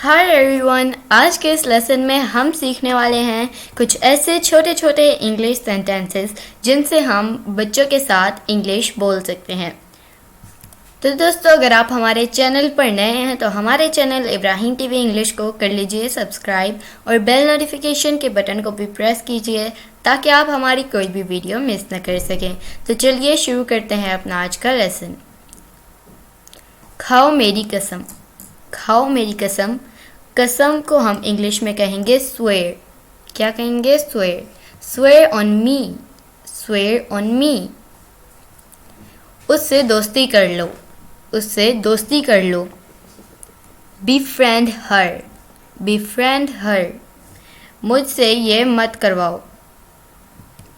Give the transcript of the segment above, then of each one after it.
Hi everyone, आज के इस लेसन में हम सीखने वाले हैं कुछ ऐसे छोटे छोटे इंग्लिश सेंटेंसेस जिनसे हम बच्चों के साथ इंग्लिश बोल सकते हैं। तो दोस्तों, अगर आप हमारे चैनल पर नए हैं तो हमारे चैनल इब्राहिम टीवी इंग्लिश को कर लीजिए सब्सक्राइब और बेल नोटिफिकेशन के बटन को भी प्रेस कीजिए ताकि आप हमारी कोई भी वीडियो मिस न कर सकें। तो चलिए शुरू करते हैं अपना आज का लेसन। खाओ मेरी कसम। खाओ मेरी कसम। कसम को हम इंग्लिश में कहेंगे स्वेयर। क्या कहेंगे? Swear. Swear on me. Swear on me. उससे दोस्ती कर लो। उससे दोस्ती कर लो। befriend her। befriend her। मुझसे ये मत करवाओ।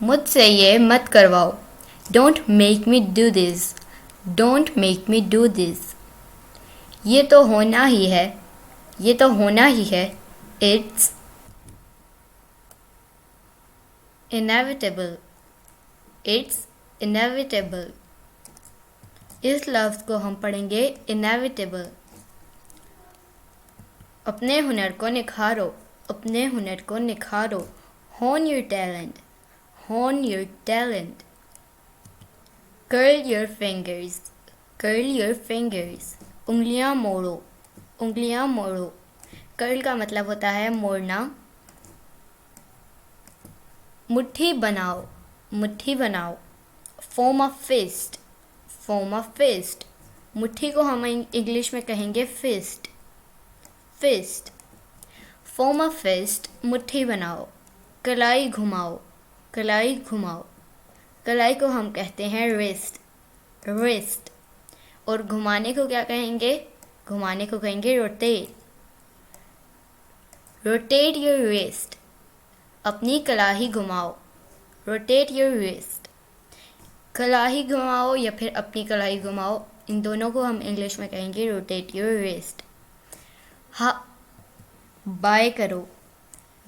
मुझसे ये मत करवाओ। don't make me do this। don't make me do this। ये तो होना ही है। ये तो होना ही है। It's inevitable। It's inevitable। इस लफ्ज़ को हम पढ़ेंगे inevitable। अपने हुनर को निखारो। अपने हुनर को निखारो। Hone your talent। Hone your talent। Curl your fingers। Curl your fingers। उंगलियां मोड़ो। उंगलियां मोड़ो। कर्ल का मतलब होता है मोड़ना। मुट्ठी बनाओ। मुट्ठी बनाओ। Form of fist. Form of fist. मुट्ठी को हम इंग्लिश में कहेंगे fist. Fist. Form of fist. मुट्ठी बनाओ। कलाई घुमाओ। कलाई घुमाओ। कलाई को हम कहते हैं रिस्ट। रिस्ट। और घुमाने को क्या कहेंगे? घुमाने को कहेंगे रोटेट। Rotate your wrist. अपनी कलाई घुमाओ। Rotate your wrist. कलाई घुमाओ या फिर अपनी कलाई घुमाओ, इन दोनों को हम इंग्लिश में कहेंगे रोटेट योर रिस्ट। हाँ, बाय करो।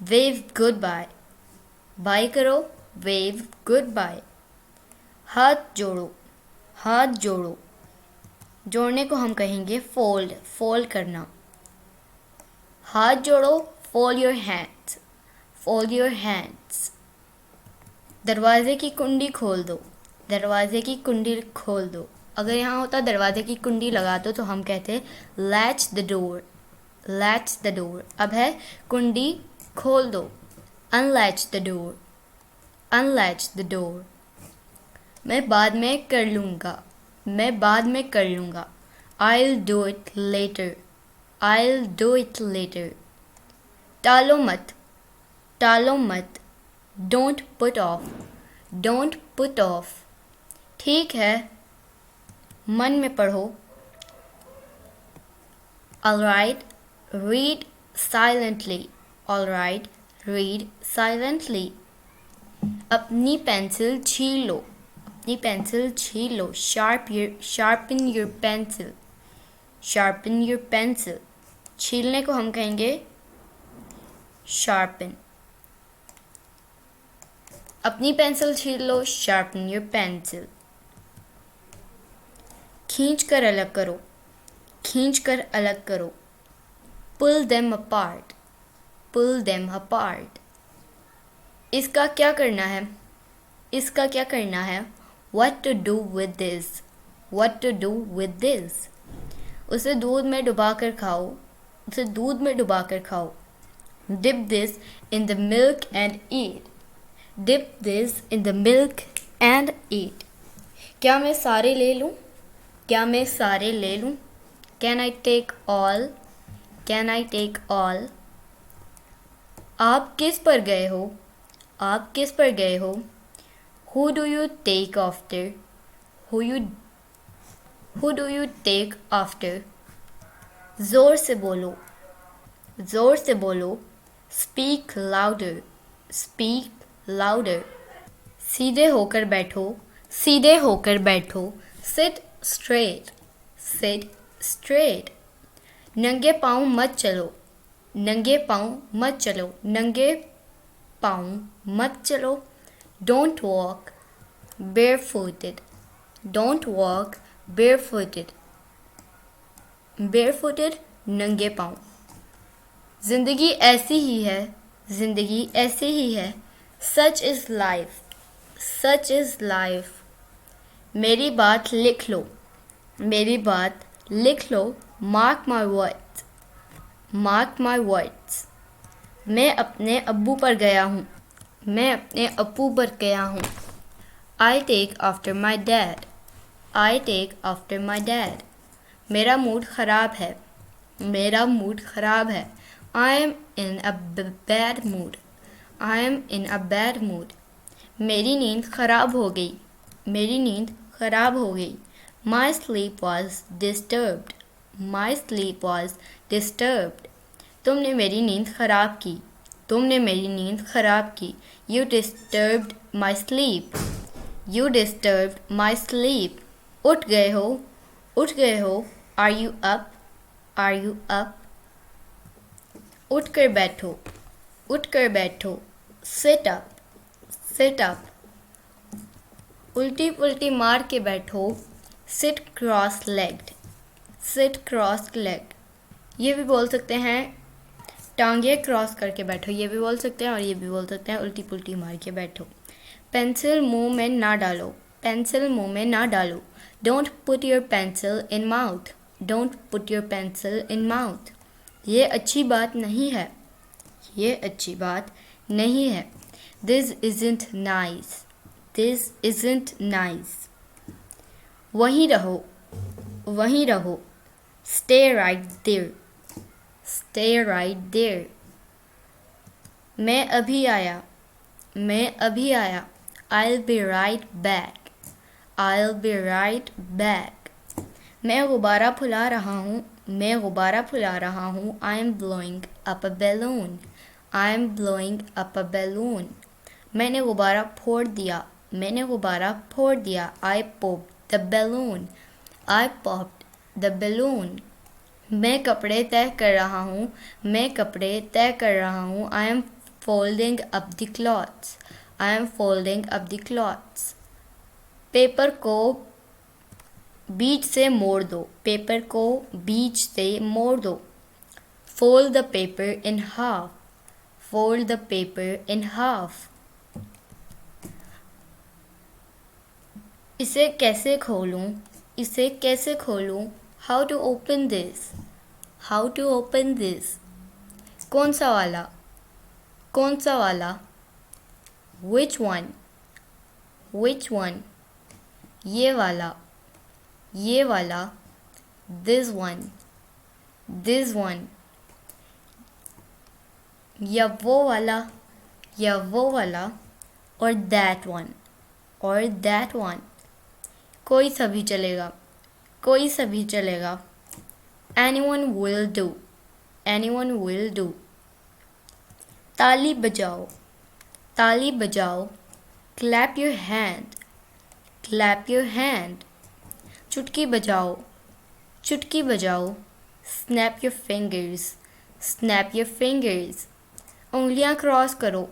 Wave goodbye. बाय करो। Wave goodbye. हाथ जोड़ो। हाथ जोड़ो। जोड़ने को हम कहेंगे फोल्ड। फोल्ड करना। हाथ जोड़ो। Fold your hands. Fold your hands. दरवाजे की कुंडी खोल दो। दरवाजे की कुंडी खोल दो। अगर यहाँ होता दरवाजे की कुंडी लगा दो तो हम कहते latch the door. Latch the door. अब है कुंडी खोल दो। Unlatch the door. Unlatch the door. मैं बाद में कर लूँगा। मैं बाद में कर लूँगा। I'll do it later। I'll do it later। टालो मत। टालो मत। Don't put off। Don't put off। ठीक है, मन में पढ़ो। Alright, read silently। Alright, read silently। अपनी पेंसिल छील लो। अपनी पेंसिल छील लो। sharpen your pencil। sharpen your pencil। छीलने को हम कहेंगे sharpen। अपनी पेंसिल छील लो। sharpen your pencil। खींच कर अलग करो। खींच कर अलग करो। pull them apart। pull them apart। इसका क्या करना है? इसका क्या करना है? What to do with this। What to do with this। उसे दूध में डुबा कर खाओ। उसे दूध में डुबा कर खाओ। Dip this in the milk and eat। Dip this in the milk and eat। क्या मैं सारे ले लूँ? क्या मैं सारे ले लूँ? Can I take all। Can I take all। आप किस पर गए हो? आप किस पर गए हो? Who do you take after। Who do you take after। जोर से बोलो। जोर से बोलो। Speak louder। Speak louder। सीधे होकर बैठो। सीधे होकर बैठो। Sit straight। Sit straight। नंगे पाँव मत चलो। नंगे पाँव मत चलो। नंगे पाँव मत चलो। Don't walk barefooted। Don't walk barefooted। barefooted नंगे पाँव। ज़िंदगी ऐसी ही है, ज़िंदगी ऐसी ही है। Such is life, such is life. मेरी बात लिख लो, मेरी बात लिख लो। Mark my words, mark my words. मैं अपने अब्बू पर गया हूँ, मैं अपने अब्बू पर गया हूँ। I take after my dad, I take after my dad. मेरा मूड ख़राब है, मेरा मूड ख़राब है। I am in a bad mood, I am in a bad mood. मेरी नींद ख़राब हो गई, मेरी नींद ख़राब हो गई। My sleep was disturbed, my sleep was disturbed. तुमने मेरी नींद ख़राब की, तुमने मेरी नींद ख़राब की। You disturbed my sleep, you disturbed my sleep. उठ गए हो, उठ गए हो। Are you up, are you up. उठ कर बैठो, उठ कर बैठो। Sit up, sit up. उल्टी पुल्टी मार के बैठो। Sit cross legged, sit cross leg. ये भी बोल सकते हैं टांगे क्रॉस करके बैठो, ये भी बोल सकते हैं, और ये भी बोल सकते हैं उल्टी पुल्टी मार के बैठो। पेंसिल मुंह में ना डालो, पेंसिल मुंह में ना डालो। Don't put your pencil in mouth, don't put your pencil in mouth. ये अच्छी बात नहीं है, ये अच्छी बात नहीं है। This isn't nice, this isn't nice. वहीं रहो, वहीं रहो। Stay right there, stay right there. मैं अभी आया, मैं अभी आया। I'll be right back, I'll be right back। मैं गुब्बारा फुला रहा हूँ, मैं गुब्बारा फुला रहा हूँ। I am blowing up a balloon, I am blowing up a balloon। मैंने गुब्बारा फोड़ दिया, मैंने गुब्बारा फोड़ दिया। I popped the balloon, I popped the balloon। मैं कपड़े तय कर रहा हूँ, मैं कपड़े तय कर रहा हूँ। I am folding up the clothes, I am folding up the clothes। Paper को बीच से मोड़ दो, पेपर को बीच से मोड़ दो। Fold the paper in half, fold the paper in half। इसे कैसे खोलूं, इसे कैसे खोलूं। How to open this, how to open this। कौन सा वाला, कौन सा वाला। Which one, which one। ये वाला, ये वाला। This one, this one। या वो वाला, या वो वाला। और that one, और that one। कोई सा भी चलेगा, कोई सा भी चलेगा। Anyone will do, anyone will do। ताली बजाओ, ताली बजाओ। Clap your hand, clap your hand। चुटकी बजाओ, चुटकी बजाओ। Snap your fingers, snap your fingers। उंगलियां क्रॉस करो,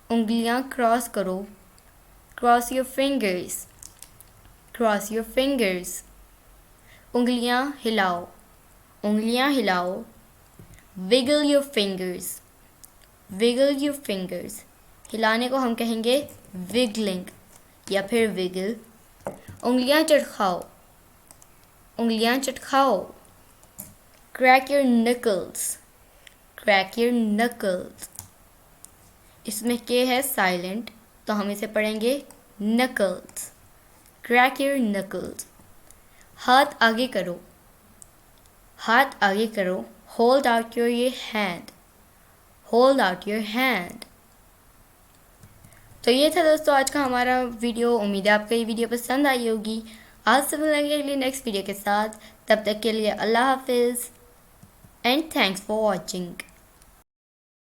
उंगलियां क्रॉस करो। Cross your fingers, cross your fingers। उंगलियां हिलाओ, उंगलियां हिलाओ। Wiggle your fingers, wiggle your fingers। हिलाने को हम कहेंगे wiggling या फिर wiggle। उंगलियां चटखाओ, उंगलियां चटखाओ। Crack your knuckles, crack your knuckles। इसमें के है साइलेंट, तो हम इसे पढ़ेंगे knuckles। Crack your knuckles। हाथ आगे करो, हाथ आगे करो। Hold out your hand, hold out your hand। तो ये था दोस्तों आज का हमारा वीडियो। उम्मीद है आपको ये वीडियो पसंद आई होगी। आज से मिलेंगे अगली नेक्स्ट वीडियो के साथ। तब तक के लिए अल्लाह हाफिज़ एंड थैंक्स फॉर वॉचिंग।